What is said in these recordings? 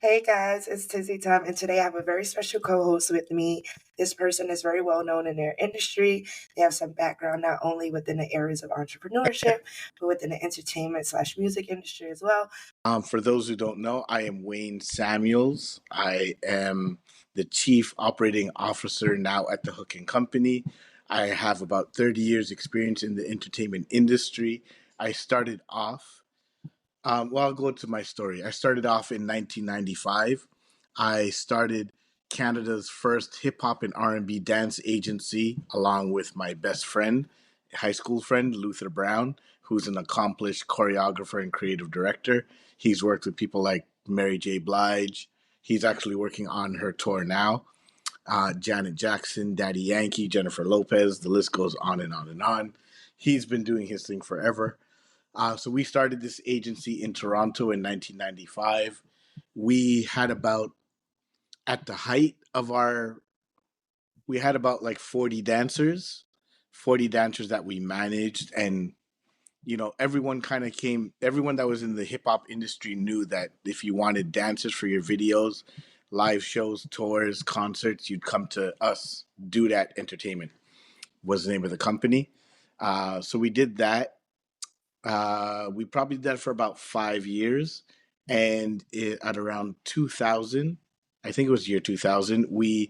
Hey guys, it's Tizzy time, and today I have a very special co-host with me. This person is very well known in their industry. They have some background not only within the areas of entrepreneurship, but within the entertainment slash music industry as well. For those who don't know, I am Wayne Samuels. I am the Chief Operating Officer now at the Hook and Company. I have about 30 years experience in the entertainment industry. I started off, I'll go to my story. I started off in 1995. I started Canada's first hip hop and R&B dance agency along with my best friend, high school friend, Luther Brown, who's an accomplished choreographer and creative director. He's worked with people like Mary J. Blige. He's actually working on her tour now. Janet Jackson, Daddy Yankee, Jennifer Lopez, the list goes on and on and on. He's been doing his thing forever. So we started this agency in Toronto in 1995. We had about, at the height of we had about like 40 dancers that we managed. And, everyone everyone that was in the hip hop industry knew that if you wanted dancers for your videos, live shows, tours, concerts, you'd come to us. Do That Entertainment was the name of the company. So we did that. We probably did that for about 5 years. And at around 2000, I think it was year 2000, we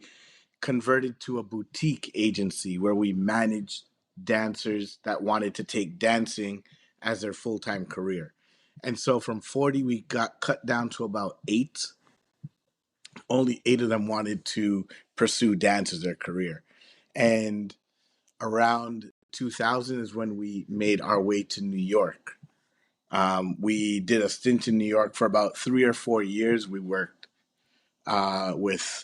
converted to a boutique agency where we managed dancers that wanted to take dancing as their full-time career. And so from 40, we got cut down to about 8. Only 8 of them wanted to pursue dance as their career. And around 2000 is when we made our way to New York. We did a stint in New York for about 3 or 4 years. We worked with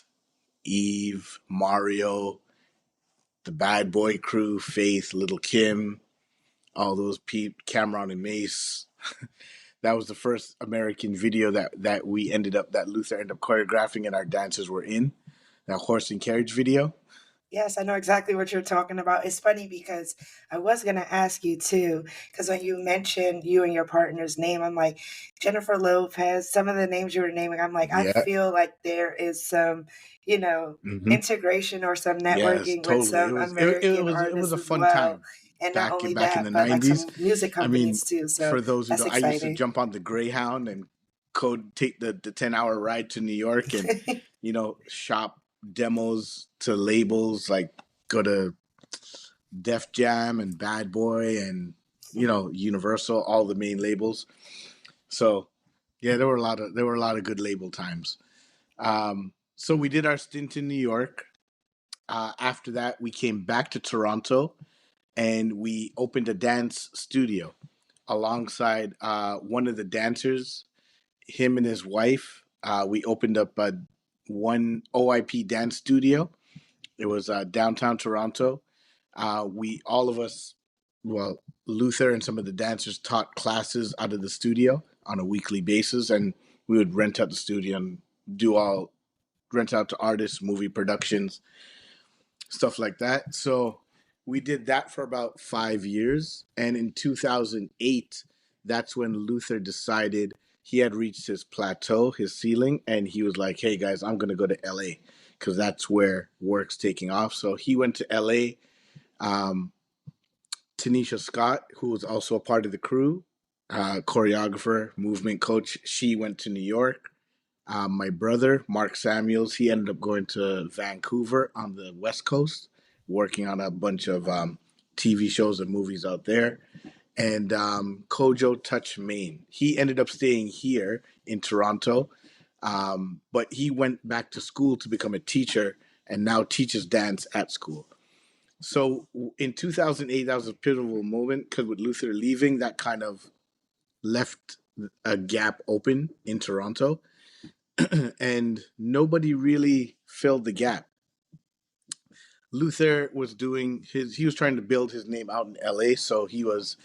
Eve, Mario, the Bad Boy Crew, Faith, Little Kim, all those Cameron and Mace. That was the first American video that Luther ended up choreographing and our dancers were in. That horse and carriage video. Yes, I know exactly what you're talking about. It's funny because I was going to ask you too, because when you mentioned you and your partner's name, I'm like, Jennifer Lopez, some of the names you were naming, I'm like, I feel like there is some, integration or some networking with some American artists it was a as fun well. time. And not only Back in that, the but like 90s. some music companies too. So for those who that's don't, I used to exciting. jump on the Greyhound and take the 10-hour ride to New York and, shop demos to labels, like go to Def Jam and Bad Boy and, Universal, all the main labels. So yeah, there were a lot of good label times. So we did our stint in New York. After that, we came back to Toronto and we opened a dance studio alongside one of the dancers, him and his wife. We opened up one OIP dance studio. It was downtown Toronto. Luther and some of the dancers taught classes out of the studio on a weekly basis, and we would rent out the studio and rent out to artists, movie productions, stuff like that. So we did that for about 5 years. And in 2008, that's when Luther decided he had reached his plateau, his ceiling, and he was like, hey guys, I'm going to go to LA because that's where work's taking off. So he went to LA. Tanisha Scott, who was also a part of the crew, choreographer, movement coach, she went to New York. My brother, Mark Samuels, he ended up going to Vancouver on the West Coast, working on a bunch of TV shows and movies out there. And Kojo Touch Maine, he ended up staying here in Toronto, but he went back to school to become a teacher and now teaches dance at school. So in 2008, that was a pivotal moment because with Luther leaving, that kind of left a gap open in Toronto. And nobody really filled the gap. Luther was he was trying to build his name out in LA, so he was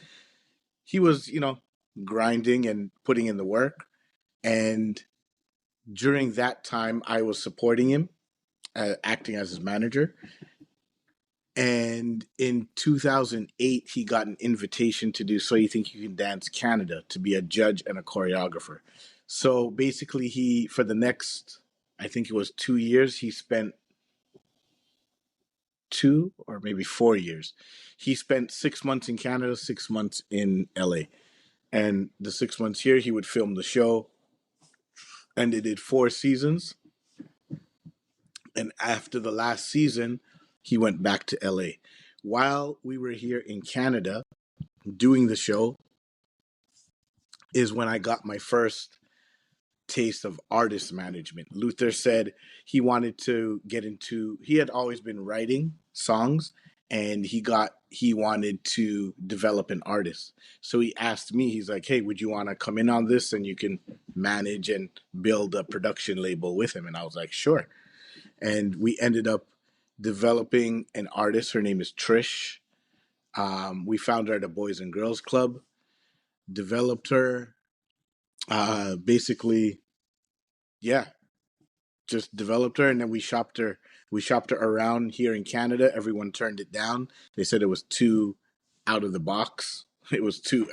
grinding and putting in the work. And during that time, I was supporting him, acting as his manager. And in 2008, he got an invitation to do So You Think You Can Dance Canada to be a judge and a choreographer. So basically, for the next, I think it was 2 years, he spent 2 or maybe 4 years. He spent 6 months in Canada, 6 months in LA. And the 6 months here, he would film the show. And they did 4 seasons. And after the last season, he went back to LA. While we were here in Canada doing the show, is when I got my first taste of artist management. Luther said he wanted to get into, he had always been writing songs, and he wanted to develop an artist. So he asked me, he's like, hey, would you want to come in on this and you can manage and build a production label with him? And I was like, sure. And we ended up developing an artist. Her name is Trish. We found her at a Boys and Girls Club, developed her, basically, yeah, just developed her, and then we shopped her. We shopped her around here in Canada. Everyone turned it down. They said it was too out of the box. It was too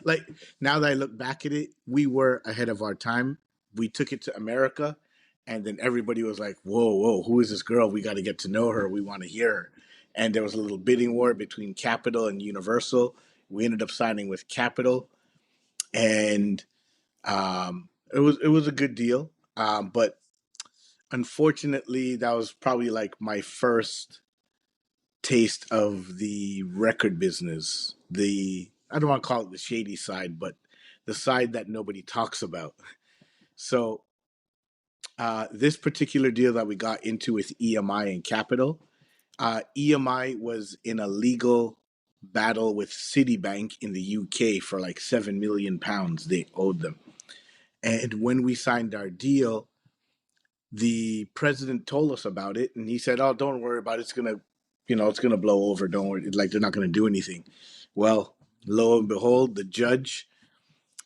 like, now that I look back at it, we were ahead of our time. We took it to America, and then everybody was like, "Whoa, whoa, who is this girl? We got to get to know her. We want to hear her." And there was a little bidding war between Capitol and Universal. We ended up signing with Capitol, and it was a good deal. But unfortunately, that was probably like my first taste of the record business. I don't want to call it the shady side, but the side that nobody talks about. So this particular deal that we got into with EMI and Capital, EMI was in a legal battle with Citibank in the UK for like £7 million they owed them. And when we signed our deal, the president told us about it, and he said, "Oh, don't worry about it. It's gonna blow over. Don't worry. Like, they're not gonna do anything." Well, lo and behold, the judge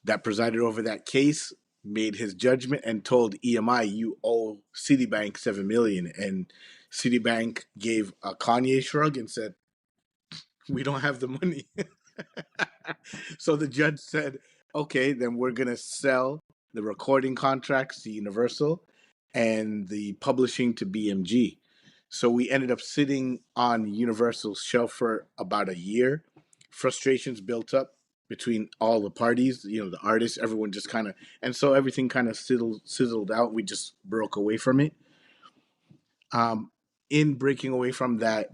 that presided over that case made his judgment and told EMI, "You owe Citibank $7 million." And Citibank gave a Kanye shrug and said, "We don't have the money." So the judge said, okay, then we're going to sell the recording contracts to Universal and the publishing to BMG. So we ended up sitting on Universal's shelf for about a year. Frustrations built up between all the parties, the artists, everyone just kind of, and so everything kind of sizzled out. We just broke away from it. In breaking away from that,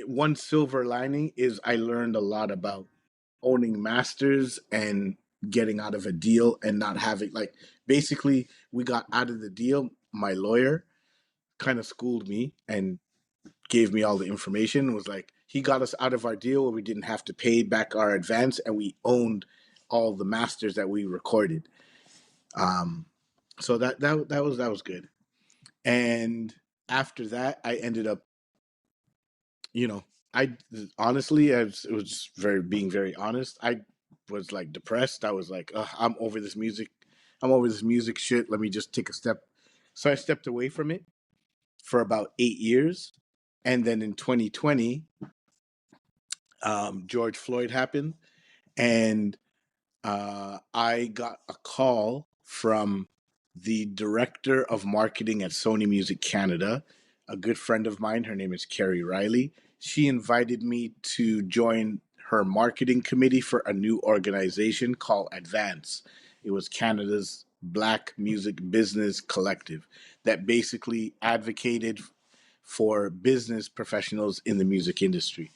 one silver lining is I learned a lot about owning masters and getting out of a deal and not having, like, basically we got out of the deal. My lawyer kind of schooled me and gave me all the information. It was like, he got us out of our deal where we didn't have to pay back our advance, and we owned all the masters that we recorded. So that was good. And after that, I ended up, you know, I honestly, it was being very honest. I was like depressed. I was like, ugh, I'm over this music. I'm over this music shit. Let me just take a step. So I stepped away from it for about 8 years. And then in 2020, George Floyd happened. And I got a call from the director of marketing at Sony Music Canada, a good friend of mine. Her name is Carrie Riley. She invited me to join her marketing committee for a new organization called Advance. It was Canada's Black Music Business Collective that basically advocated for business professionals in the music industry.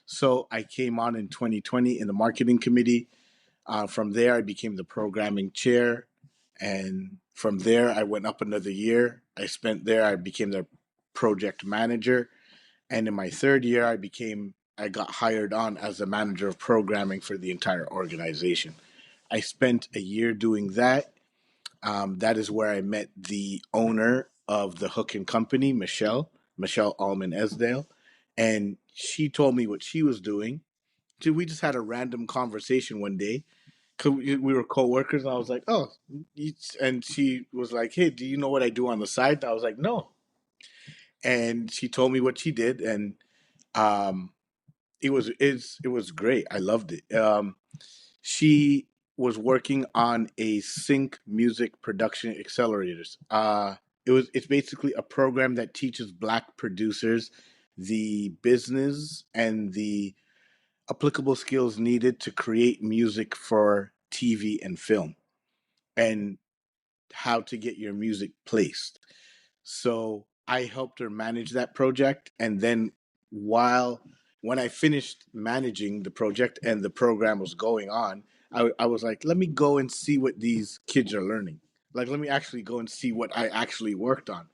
So I came on in 2020 in the marketing committee. From there, I became the programming chair. And from there, I went up another year. I became the project manager. And in my third year, I got hired on as the manager of programming for the entire organization. I spent a year doing that. That is where I met the owner of the Hook and Company, Michelle Allman Esdale. And she told me what she was doing. So we just had a random conversation one day. 'Cause we were co-workers, and I was like, "Oh," and she was like, "Hey, do you know what I do on the side?" I was like, "No," and she told me what she did, and um, it was great. I loved it. She was working on a sync music production accelerators. It's basically a program that teaches Black producers the business and the applicable skills needed to create music for TV and film, and how to get your music placed. So I helped her manage that project. And then while when I finished managing the project and the program was going on, I was like, let me go and see what these kids are learning. Like, let me actually go and see what I actually worked on.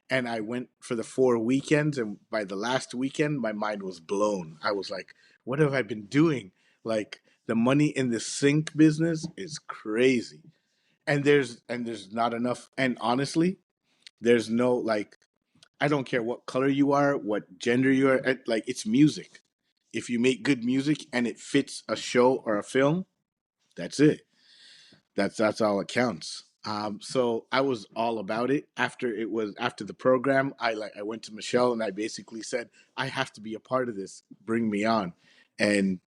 And I went for the 4 weekends. And by the last weekend, my mind was blown. I was like, what have I been doing? Like, the money in the sync business is crazy. And there's not enough. And honestly, there's no, like, I don't care what color you are, what gender you are. Like, it's music. If you make good music and it fits a show or a film, that's it. That's all it counts. So I was all about it. After the program, I went to Michelle and I basically said, I have to be a part of this. Bring me on, and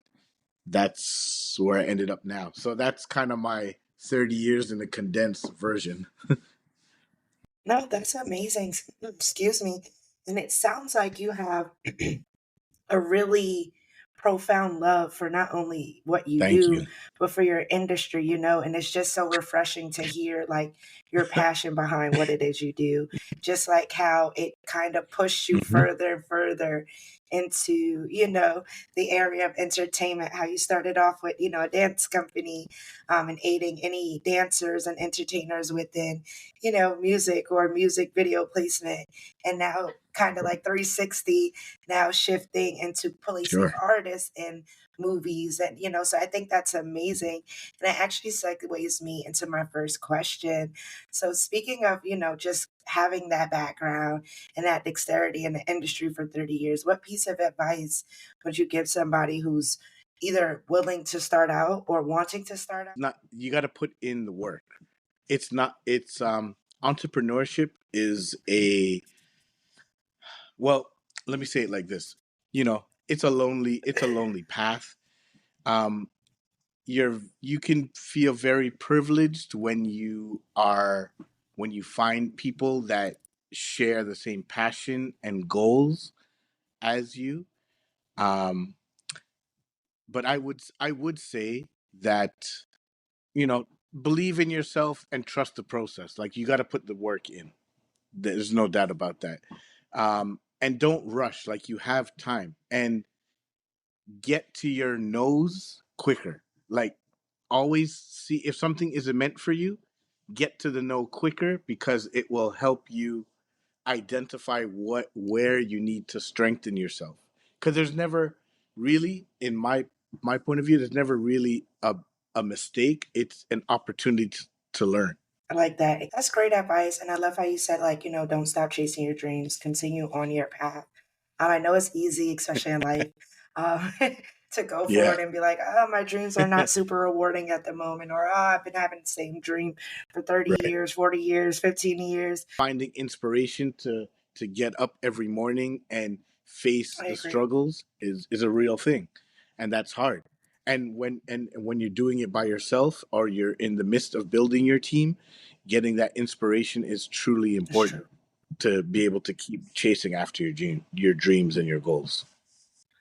that's where I ended up now. So that's kind of my 30 years in a condensed version. No, that's amazing. Excuse me. And it sounds like you have a really profound love for not only what you Thank do you. but for your industry, and it's just so refreshing to hear like your passion behind what it is you do, just like how it kind of pushed you Hmm. further and further into the area of entertainment, how you started off with a dance company, and aiding any dancers and entertainers within music or music video placement, and now kind of like 360 now shifting into placing Sure. artists in movies, and so I think that's amazing, and it actually segues me into my first question. So speaking of just having that background and that dexterity in the industry for 30 years, what piece of advice would you give somebody who's either willing to start out or wanting to start out? Not, you got to put in the work. It's not. It's Entrepreneurship is a, well. Let me say it like this. It's a lonely path. Um, you can feel very privileged when you find people that share the same passion and goals as you. Um, but I would say that, you know believe in yourself and trust the process. Like, you got to put the work in. There's no doubt about that. And don't rush. Like, you have time, and get to your nose quicker. Like, always see if something isn't meant for you. Get to the no quicker, because it will help you identify where you need to strengthen yourself. Because there's never really, in my point of view, there's never really a mistake. It's an opportunity to learn. I like that. That's great advice. And I love how you said, like, don't stop chasing your dreams, continue on your path. I know it's easy, especially in life, um, to go Yeah. forward and be like, oh, my dreams are not super rewarding at the moment, or oh, I've been having the same dream for 30 Right. years, 40 years, 15 years. Finding inspiration to get up every morning and face I the agree. struggles is a real thing, and that's hard. And when you're doing it by yourself, or you're in the midst of building your team, getting that inspiration is truly It's important true. to be able to keep chasing after your dreams and your goals.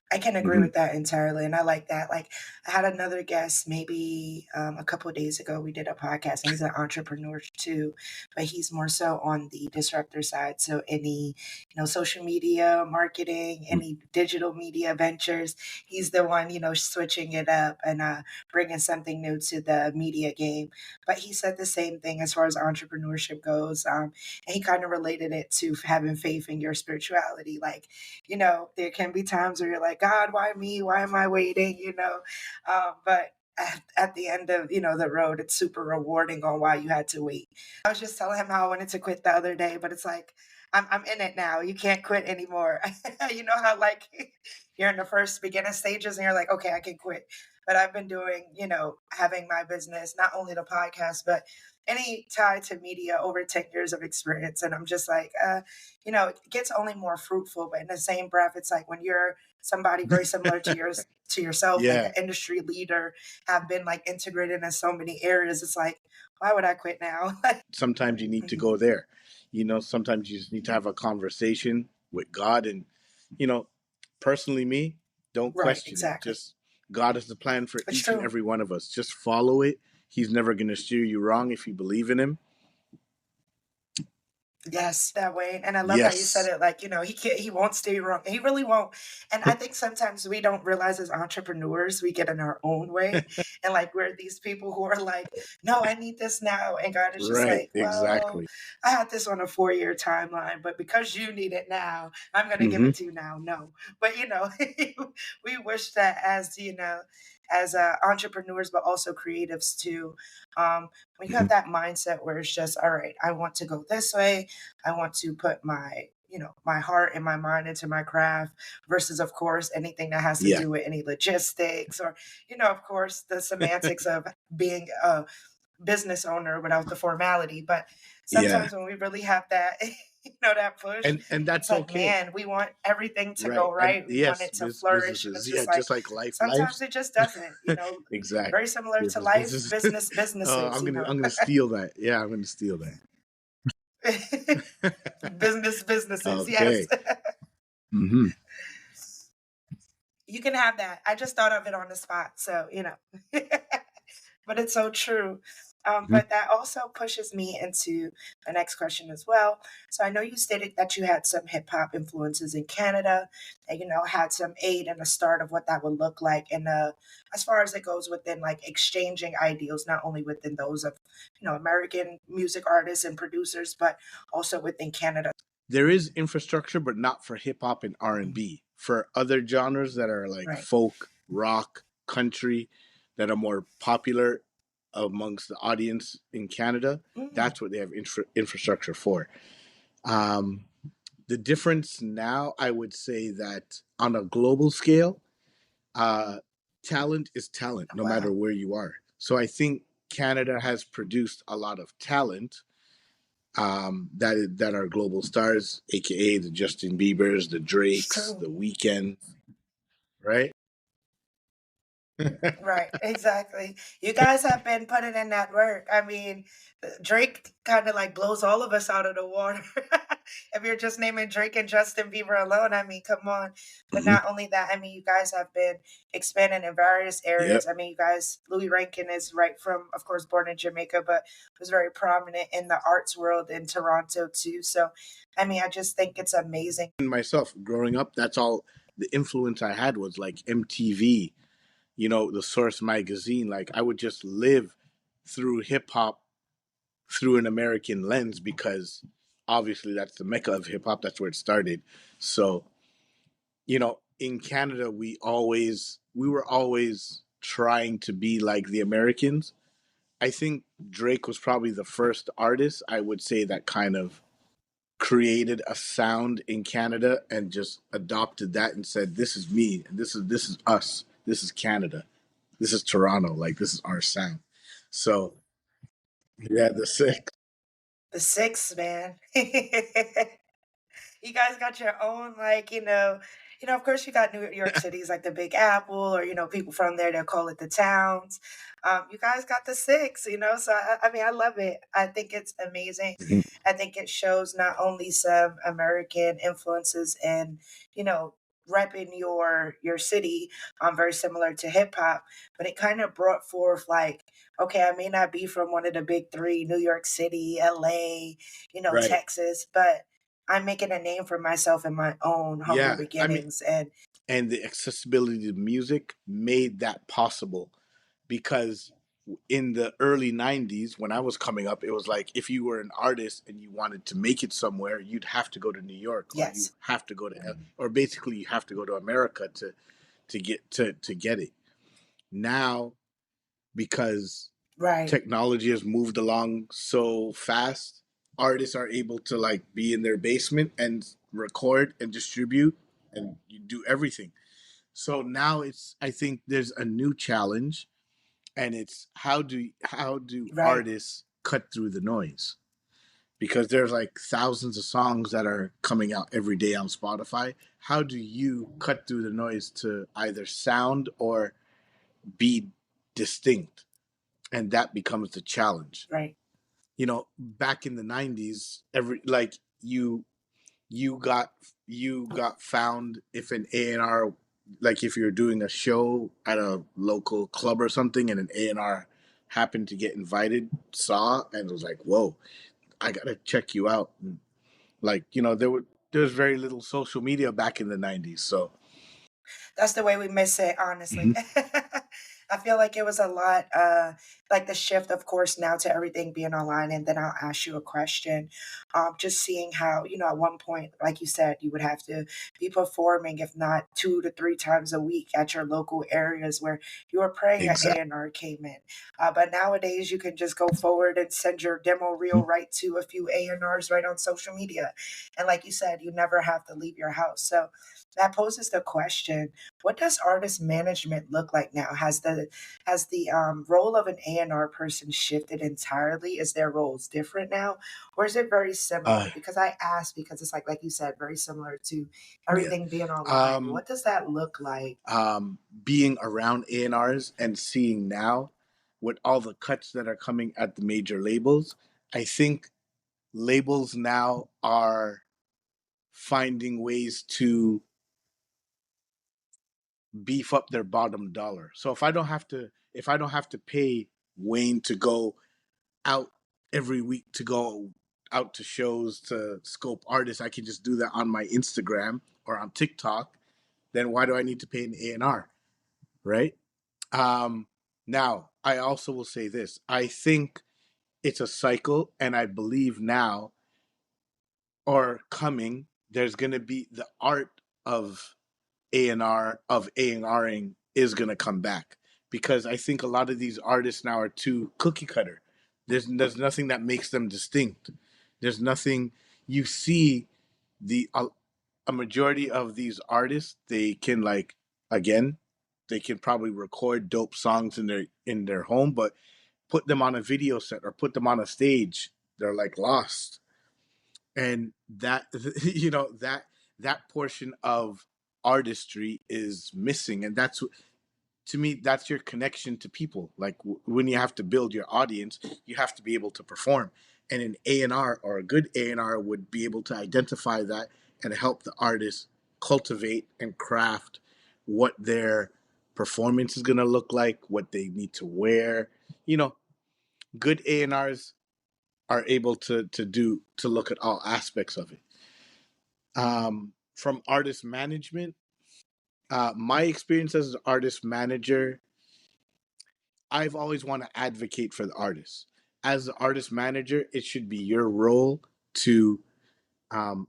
I can agree Hmm. with that entirely, and I like that. Like, I had another guest maybe a couple of days ago. We did a podcast, and he's an entrepreneur too, but he's more so on the disruptor side. So any social media marketing, any digital media ventures, he's the one switching it up and bringing something new to the media game. But he said the same thing as far as entrepreneurship goes, and he kind of related it to having faith in your spirituality, like there can be times where you're like, God, why me? Why am I waiting? But at the end of the road, it's super rewarding on why you had to wait. I was just telling him how I wanted to quit the other day, but it's like I'm in it now. You can't quit anymore. You know how like you're in the first beginning stages and you're like, okay, I can quit. But I've been doing, having my business, not only the podcast, but any tie to media over 10 years of experience. And I'm just like, it gets only more fruitful. But in the same breath, it's like when you're somebody very similar to yourself, like Yeah. an industry leader, have been like integrated in so many areas. It's like, why would I quit now? Sometimes you need to Mhm. go there. Sometimes you just need to have a conversation with God. And, you know, personally, me, don't Right, question it. exactly. Just God has a plan for It's each and true. every one of us. Just follow it. He's never going to steer you wrong if you believe in him. Yes, that way. And I love how you said Yes. it, like, he won't steer you wrong. He really won't. And I think sometimes we don't realize as entrepreneurs, we get in our own way. And like we're these people who are like, no, I need this now. And God is just Right. like, well, Exactly. I had this on a 4-year timeline, but because you need it now, I'm gonna give Hmm. it to you now. No. But we wish that as entrepreneurs, but also creatives too. When you have Hmm. that mindset where it's just, all right, I want to go this way. I want to put my heart and my mind into my craft versus, of course, anything that has to Yeah. do with any logistics or, of course, the semantics of being a business owner without the formality. But Yeah. sometimes when we really have that, that push, And it's that's like, okay. man, we want everything to Right. go And right. We want yes, it to flourish. And businesses, it's yeah, just like, just like sometimes lives. it just doesn't, Exactly. very similar to life, Businesses. businesses, I'm gonna steal that. Yeah, I'm gonna steal businesses, yes. Okay. Hmm. You can have that. I just thought of it on the spot, so, but it's so true. But that also pushes me into the next question as well. So I know you stated that you had some hip hop influences in Canada, and had some aid in the start of what that would look like, and as far as it goes within like exchanging ideals, not only within those of American music artists and producers, but also within Canada. There is infrastructure, but not for hip hop and R and Mhm. B. For other genres that are like Right. folk, rock, country, that are more popular amongst the audience in Canada, Mm, that's what they have infrastructure for. Um, the difference now, I would say that on a global scale, uh, talent is talent, no matter wow. where you are. So I think Canada has produced a lot of talent that are global stars, aka the Justin Biebers, the It's Drakes, true. the Weekend, right? Right, exactly. You guys have been putting in that work. I mean, Drake kind of like blows all of us out of the water. If you're just naming Drake and Justin Bieber alone, I mean, come on. But Hmm. not only that, I mean, you guys have been expanding in various Yep. areas. I mean, you guys, Louis Rankin is right from, of course, born in Jamaica, but was very prominent in the arts world in Toronto too. So, I mean, I just think it's amazing. And myself, growing up, that's all the influence I had was like MTV, the Source magazine. Like I would just live through hip hop through an American lens because obviously that's the mecca of hip hop. That's where it started. So, in Canada, we were always trying to be like the Americans. I think Drake was probably the first artist I would say that kind of created a sound in Canada and just adopted that and said, "This is me, and this is us. This is Canada. This is Toronto. Like this is our sound." So yeah, the six. The six, man. You guys got your own, like, of course you got New York City's like the Big Apple, or people from there they'll call it the towns. You guys got the six, so I mean I love it. I think it's amazing. I think it shows not only some American influences and repping your city, very similar to hip hop, but it kind of brought forth like, okay, I may not be from one of the big three, New York City, LA, Right. Texas, but I'm making a name for myself in my own humble Yeah. I mean, beginnings. And and the accessibility to music made that possible because in the early 90s when I was coming up, it was like if you were an artist and you wanted to make it somewhere, you'd have to go to New York, or you yes, have to go to or basically you have to go to America to get it. Now, because right, technology has moved along so fast, artists are able to like be in their basement and record and distribute and you do everything. So now I think there's a new challenge, and it's how do right. artists cut through the noise? because there's like thousands of songs that are coming out every day on Spotify. How do you cut through the noise to either sound or be distinct? And that becomes the challenge. Right. Back in the 90s, every like you got you got found if an A&R, like if you're doing a show at a local club or something and an A&R happened to get invited, saw and was like, "Whoa, I got to check you out." And like, there's very little social media back in the 90s. So, That's the way we miss it, honestly. mhm. I feel like it was a lot, like the shift, of course, now to everything being online. And then I'll ask you a question. Just seeing how, at one point, like you said, you would have to be performing, if not 2 to 3 times a week at your local areas where you were praying an Exactly. A&R came in. But nowadays, you can just go forward and send your demo reel right to a few A&Rs right on social media. And like you said, you never have to leave your house. So that poses the question, what does artist management look like now? Has the role of an A&R person shifted entirely? Is their roles different now, or is it very Uh, similar? Because I asked because it's like you said, very similar to yeah. everything being online. Um, What does that look like? Being around A&Rs and seeing now with all the cuts that are coming at the major labels, I think labels now are finding ways to beef up their bottom dollar. So if I don't have to pay Wayne to go out every week to go out to shows to scope artists, I can just do that on my Instagram or on TikTok. Then why do I need to pay an A&R, right? Um, Now, I also will say this. I think it's a cycle, and I believe now or coming, there's going to be the art of A&R, of A&Ring is going to come back, because I think a lot of these artists now are too cookie cutter. There's nothing that makes them distinct. There's nothing you see the a majority of these artists, they can like, again, they can probably record dope songs in their home, but put them on a video set or put them on a stage, they're like lost. And that that portion of artistry is missing, and that's, to me, that's your connection to people. Like when you have to build your audience, you have to be able to perform, and an A&R or a good A&R would be able to identify that and help the artist cultivate and craft what their performance is going to look like, what they need to wear. Good A&Rs are able to look at all aspects of it. From artist management, my experience as an artist manager, I've always want to advocate for the artist. As the artist manager, it should be your role to,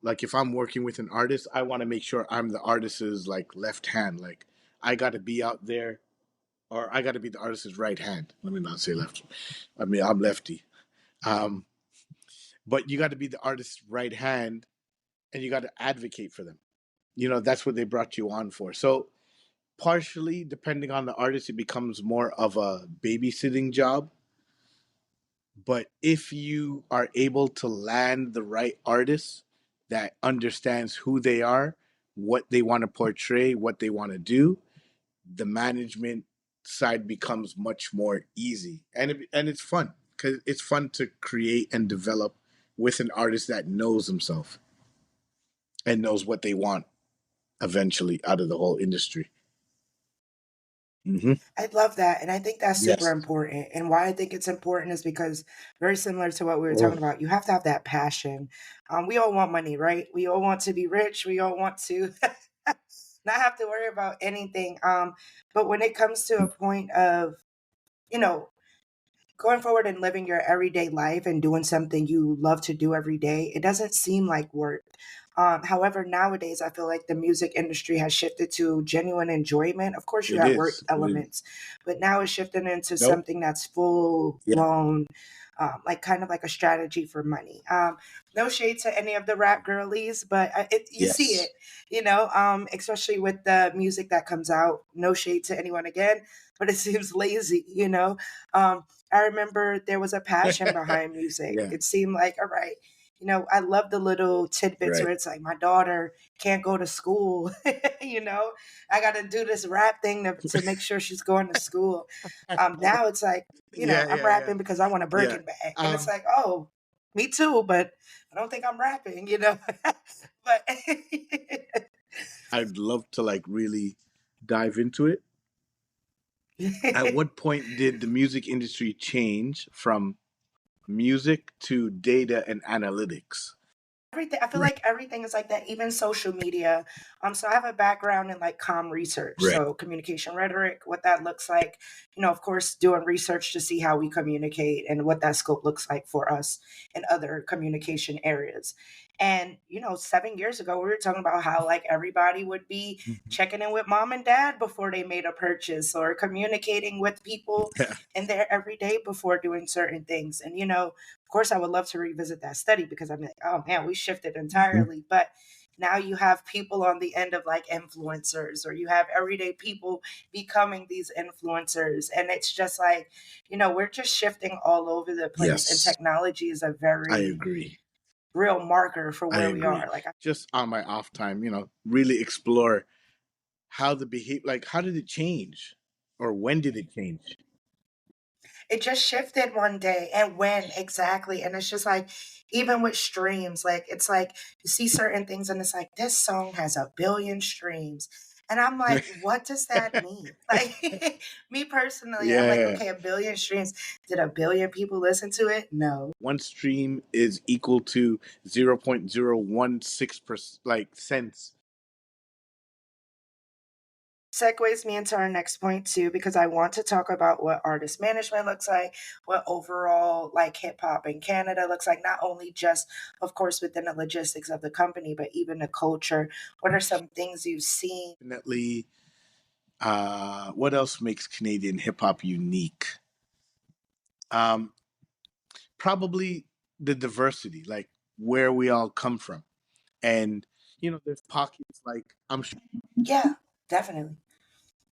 like, if I'm working with an artist, I want to make sure I'm the artist's like left hand. Like, I got to be out there, or I got to be the artist's right hand. Let me not say left. I mean, I'm lefty. Um, but you got to be the artist's right hand, and you got to advocate for them. That's what they brought you on for. So partially, depending on the artist, it becomes more of a babysitting job. But if you are able to land the right artist that understands who they are, what they want to portray, what they want to do, the management side becomes much more easy, and it's fun, because it's fun to create and develop with an artist that knows himself and knows what they want eventually out of the whole industry. Mm-hmm. I love that. And I think that's super Yes. important. And why I think it's important is because, very similar to what we were Oh, talking about, you have to have that passion. We all want money, right? We all want to be rich. We all want to not have to worry about anything. But when it comes to a point of, you know, going forward and living your everyday life and doing something you love to do every day, it doesn't seem like work. However, nowadays, I feel like the music industry has shifted to genuine enjoyment. Of course, you it have work is. It is. elements, but now it's shifting into Nope. something that's full Yeah. blown, like kind of like a strategy for money. No shade to any of the rap girlies, but you see Yes. it, especially with the music that comes out. No shade to anyone again, but it seems lazy. I remember there was a passion behind music. Yeah. It seemed like, all right, I love the little tidbits Right. where it's like my daughter can't go to school. I got to do this rap thing to make sure she's going to school. Now it's like, Yeah, I'm yeah, yeah, rapping because I want a yeah. Birkin bag. And it's like, oh, me too, but I don't think I'm rapping. But I'd love to like really dive into it. At what point did the music industry change from music to data and analytics? everything, I feel like everything is like that, even social media. So I have a background in like research, Right. so communication rhetoric, what that looks like, of course doing research to see how we communicate and what that scope looks like for us in other communication areas. And 7 years ago we were talking about how like everybody would be Mhm. checking in with mom and dad before they made a purchase, or communicating with people Yeah. in their everyday before doing certain things. And of course, I would love to revisit that study, because I'm like, oh man, we shifted entirely. But now you have people on the end of like influencers, or you have everyday people becoming these influencers. And it's just like, we're just shifting all over the place. And Yes, technology is a I very agree. real marker for I where we agree. are. Like, Just on my off time, really explore how the behavior, like how did it change, or when did it change? it just shifted one day, and when exactly. And it's just like, even with streams, like it's like you see certain things and it's like, this song has 1 billion streams. And I'm like, what does that mean? Like, me personally, I'm like, Yeah, okay, 1 billion streams. Did 1 billion people listen to it? No. one stream is equal to 0.016% like cents. Segues me into our next point too, because I want to talk about what artist management looks like, what overall like hip hop in Canada looks like, not only just, of course, within the logistics of the company, but even the culture. What are some things you've seen? Definitely. What else makes Canadian hip hop unique? Um, Probably the diversity, like where we all come from, and there's pockets like I'm sure Yeah, definitely.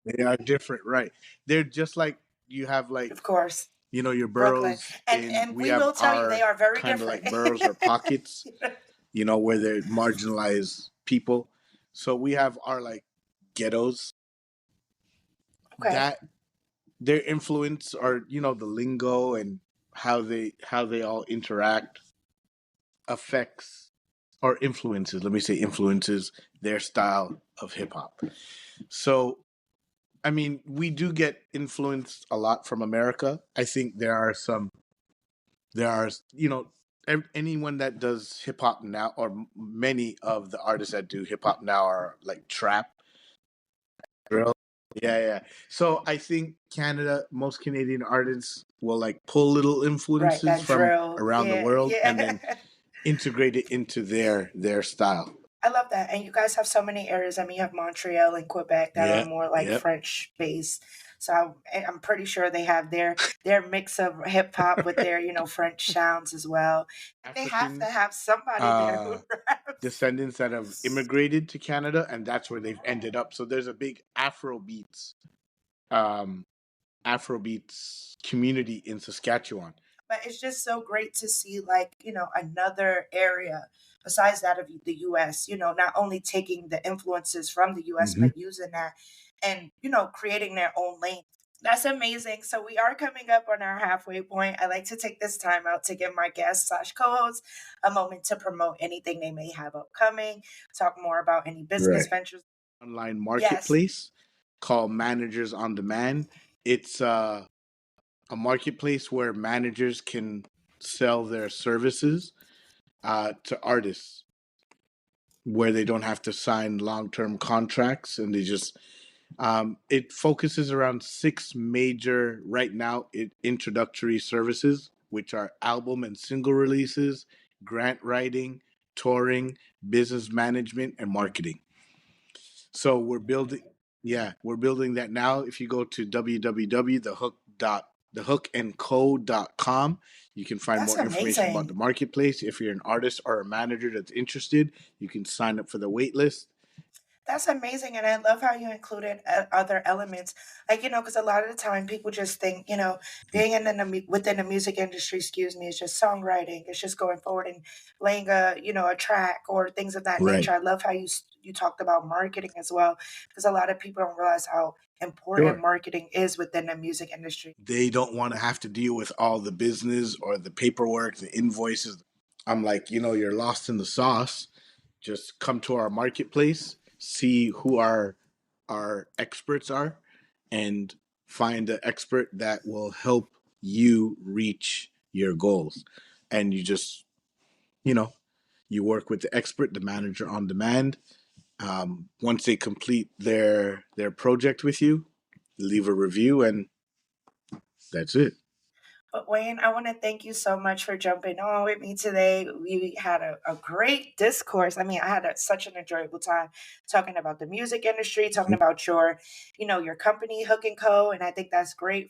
they are different, right? They're just like you have like Of course. your Brooklyn. boroughs, And and and we we have will tell you they our are very kind of different. like boroughs or pockets, where they're marginalized people. So we have our like ghettos Okay. that their influence, or the lingo and how they all interact affects or influences, let me say influences their style of hip hop. So I mean, we do get influenced a lot from America. I think there are anyone that does hip hop now, or many of the artists that do hip hop now are like trap drill. Yeah, yeah. So I think most Canadian artists will like pull little Right, influences that from drill. around the Yeah, world and then yeah. integrate it into their style. I love that. And you guys have so many areas. I mean, you have Montreal and Quebec that are Yeah, more like yep. French based. So I'm pretty sure they have their mix of hip hop with their, French sounds as well. They have to African have somebody there who raps. descendants that have immigrated to Canada, and that's where they've ended up. So there's a big um, Afrobeats community in Saskatchewan. But it's just so great to see, like, another area besides that of the US, not only taking the influences from the US, Mm-hmm. but using that and, creating their own lane. That's amazing. So we are coming up on our halfway point. I like to take this time out to give my guests slash co-hosts a moment to promote anything they may have upcoming, talk more about any business Right. ventures. Online Yes. marketplace called Managers on Demand. It's a marketplace where managers can sell their services to artists, where they don't have to sign long-term contracts, and they just it focuses around six major right now introductory services, which are album and single releases, grant writing, touring, business management, and marketing. So we're building that now. If you go to www.thehookandco.com, you can find That's more information about amazing. the marketplace. If you're an artist or a manager that's interested, you can sign up for the wait list. That's amazing, and I love how you included other elements. Like, because a lot of the time people just think, being in within the music industry, excuse me, is just songwriting. It's just going forward and laying a track or things of that Right. nature. I love how you talked about marketing as well, because a lot of people don't realize how important Sure. marketing is within the music industry. They don't want to have to deal with all the business or the paperwork, the invoices. I'm like, you're lost in the sauce. Just come to our marketplace, see who our experts are, and find the expert that will help you reach your goals. And you know, you work with the expert, the manager on demand. Once they complete their project with you, leave a review, and that's it. But Wayne, I want to thank you so much for jumping on with me today. We had a great discourse. I mean, I had such an enjoyable time talking about the music industry, talking about your company, Hook and Co. And I think that's great